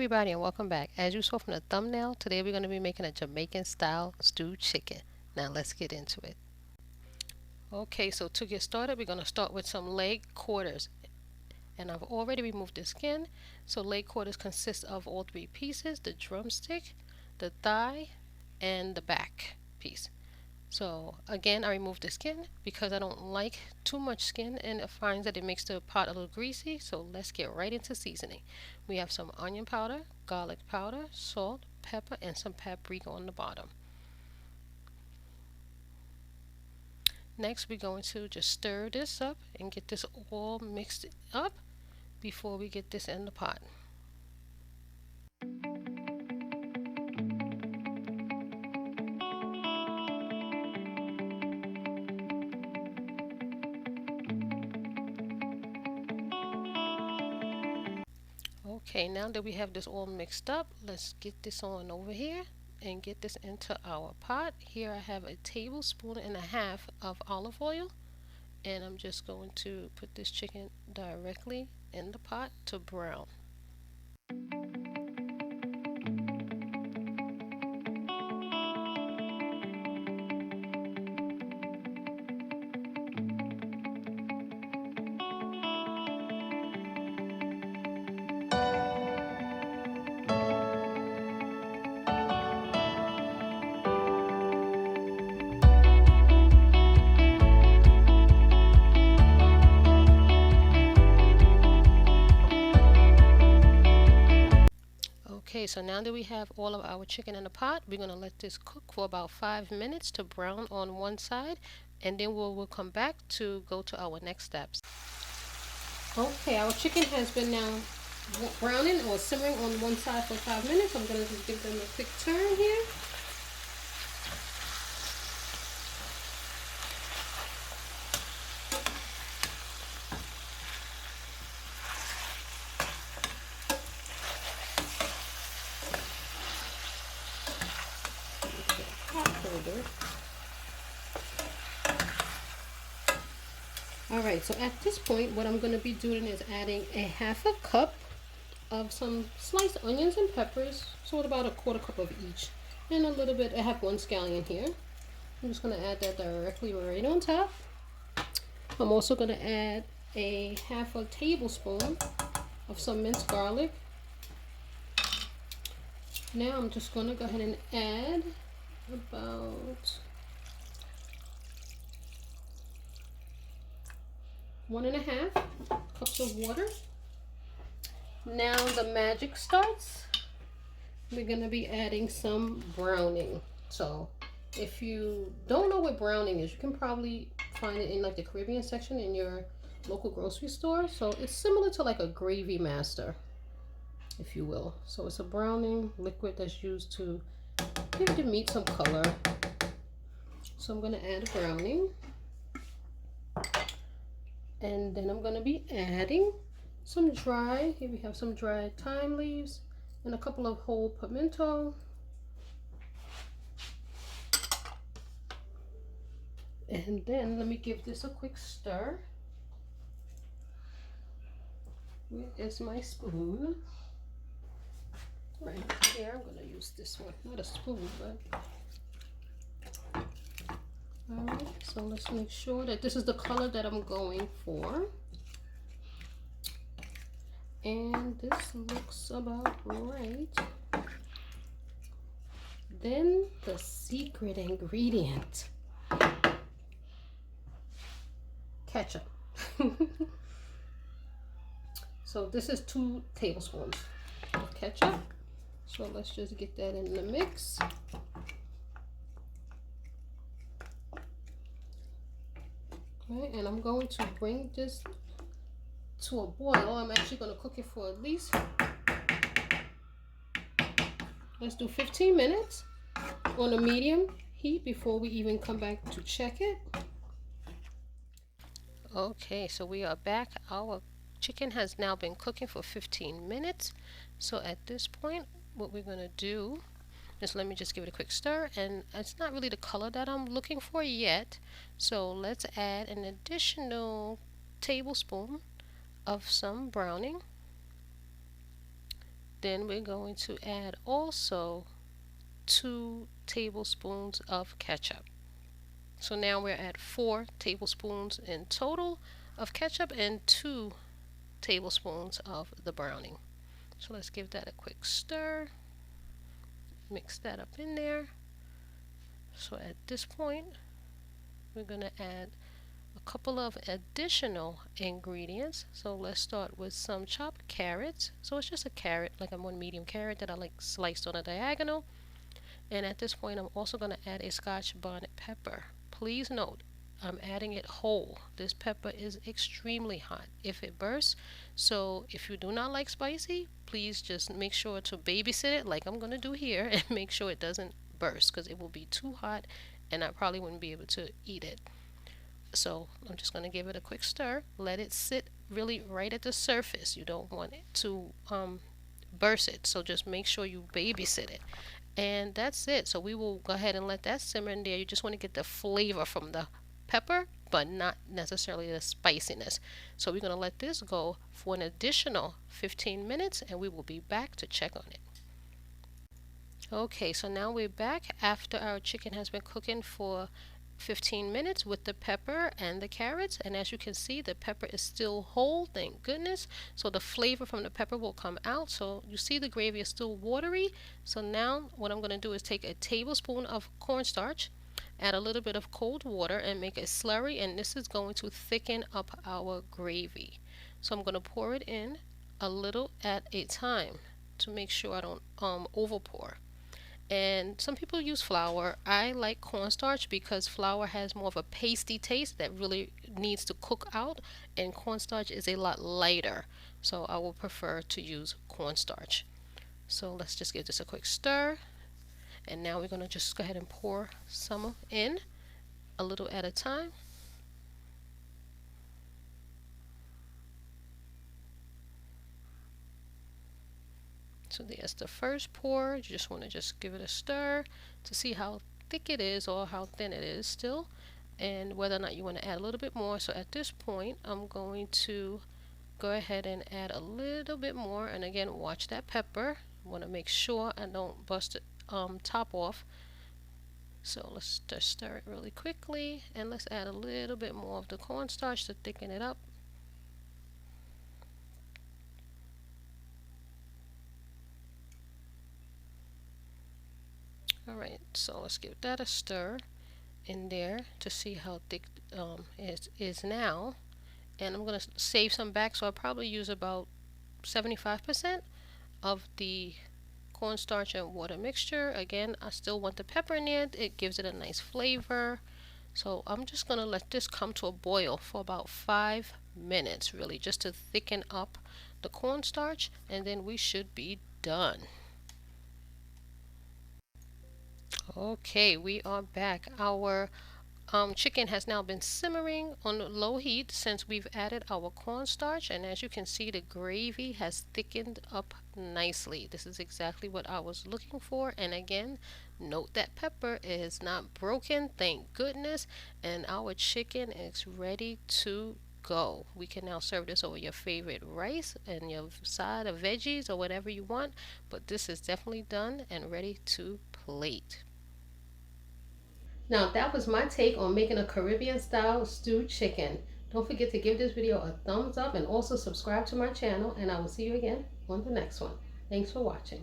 everybody, and welcome back. As you saw from the thumbnail, today we're going to be making a Jamaican style stew chicken. Now let's get into it. Okay, so to get started, we're going to start with some leg quarters. And I've already removed the skin. So leg quarters consist of all three pieces: the drumstick, the thigh, and the back piece. So again, I removed the skin because I don't like too much skin and I find that it makes the pot a little greasy. So let's get right into seasoning. We have some onion powder, garlic powder, salt, pepper, and some paprika on the bottom. Next, we're going to just stir this up and get this all mixed up before we get this in the pot. Okay, now that we have this all mixed up, let's get this on over here and get this into our pot. Here I have a tablespoon and a half of olive oil, and I'm just going to put this chicken directly in the pot to brown. Okay, so now that we have all of our chicken in the pot, we're going to let this cook for about 5 minutes to brown on one side, and then we'll come back to go to our next steps. Okay, our chicken has been now browning or simmering on one side for 5 minutes. I'm going to just give them a quick turn here. Alright, so at this point what I'm going to be doing is adding a half a cup of some sliced onions and peppers, so about a quarter cup of each, and a little bit. I have one scallion here. I'm just going to add that directly right on top. I'm also going to add a half a tablespoon of some minced garlic. Now I'm just going to go ahead and add about 1.5 cups of water. Now the magic starts. We're going to be adding some browning. So if you don't know what browning is, you can probably find it in like the Caribbean section in your local grocery store. So it's similar to like a gravy master, if you will. So it's a browning liquid that's used to give the meat some color. So I'm going to add browning. And then I'm going to be adding some here we have some dried thyme leaves and a couple of whole pimento. And then let me give this a quick stir. Where is my spoon? Right here, I'm going to use this one. Not a spoon, but... Alright, so let's make sure that this is the color that I'm going for. And this looks about right. Then the secret ingredient. Ketchup. So this is 2 tablespoons of ketchup. So let's just get that in the mix. Okay, and I'm going to bring this to a boil. I'm actually going to cook it for at least, let's do 15 minutes on a medium heat before we even come back to check it. Okay, so we are back. Our chicken has now been cooking for 15 minutes. So at this point, what we're going to do is let me just give it a quick stir, and it's not really the color that I'm looking for yet. So let's add an additional tablespoon of some browning. Then we're going to add also 2 tablespoons of ketchup. So now we're at 4 tablespoons in total of ketchup and 2 tablespoons of the browning. So let's give that a quick stir. Mix that up in there. So at this point, we're going to add a couple of additional ingredients. So let's start with some chopped carrots. So it's just a carrot, like a one medium carrot that I like sliced on a diagonal. And at this point, I'm also going to add a scotch bonnet pepper. Please note, I'm adding it whole. This pepper is extremely hot if it bursts. So if you do not like spicy, please just make sure to babysit it like I'm going to do here and make sure it doesn't burst because it will be too hot and I probably wouldn't be able to eat it. So I'm just going to give it a quick stir. Let it sit really right at the surface. You don't want it to burst it. So just make sure you babysit it. And that's it. So we will go ahead and let that simmer in there. You just want to get the flavor from the pepper, but not necessarily the spiciness. So we're going to let this go for an additional 15 minutes and we will be back to check on it. Okay, so now we're back after our chicken has been cooking for 15 minutes with the pepper and the carrots, and as you can see the pepper is still whole, thank goodness. So the flavor from the pepper will come out. So you see the gravy is still watery. So now what I'm going to do is take a tablespoon of cornstarch, add a little bit of cold water and make a slurry, and this is going to thicken up our gravy. So I'm going to pour it in a little at a time to make sure I don't over pour. And some people use flour. I like cornstarch because flour has more of a pasty taste that really needs to cook out, and cornstarch is a lot lighter. So I will prefer to use cornstarch. So let's just give this a quick stir. And now we're going to just go ahead and pour some in a little at a time. So there's the first pour. You just want to just give it a stir to see how thick it is or how thin it is still, and whether or not you want to add a little bit more. So at this point, I'm going to go ahead and add a little bit more. And again, watch that pepper. I want to make sure I don't bust it top off. So let's just stir it really quickly, and let's add a little bit more of the cornstarch to thicken it up. Alright, so let's give that a stir in there to see how thick it is now. And I'm going to save some back, so I'll probably use about 75% of the cornstarch and water mixture. Again, I still want the pepper in it. It gives it a nice flavor. So I'm just going to let this come to a boil for about 5 minutes, really, just to thicken up the cornstarch, and then we should be done. Okay, we are back. Our chicken has now been simmering on low heat since we've added our cornstarch, and as you can see, the gravy has thickened up nicely. This is exactly what I was looking for. And again, note that pepper is not broken, thank goodness, and our chicken is ready to go. We can now serve this over your favorite rice and your side of veggies or whatever you want, but this is definitely done and ready to plate. Now that was my take on making a Caribbean style stewed chicken. Don't forget to give this video a thumbs up and also subscribe to my channel, and I will see you again on the next one. Thanks for watching.